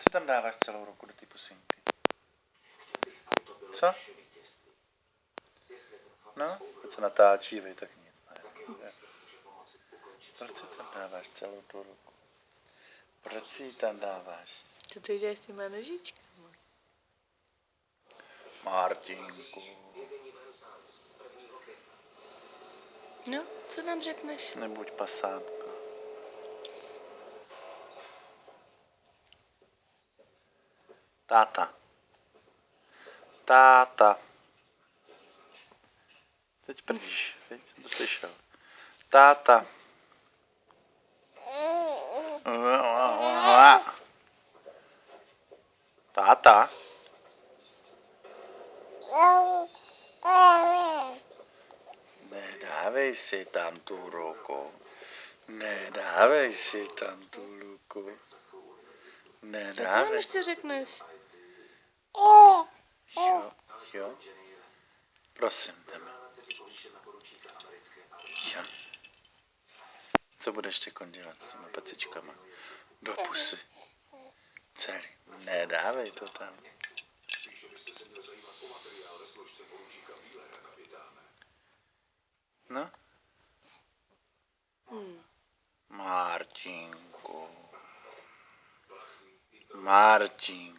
si tam dáváš celou ruku do té pusinky? Co? No, teď se natáčí, vej, tak nic. Ne. Proč si tam dáváš celou tu ruku? Proč si ji tam dáváš? Co ty děláš s těma nožičkama? Martinku. No, co nám řekneš? Nebuď pasátko. Táta. Táta. Teď prdíš, teď jsem to slyšel. Táta. Táta. Nedávej si tam tu ruku. Nedávej si tam tu ruku. Co nám Nedávej. ještě řekneš? Jo. Prosím, jdeme. Jo. Co budeš teď dělat s těma pecičkama? Do pusy. Celý. Nedávej to tam. No? Martinku. Martinku.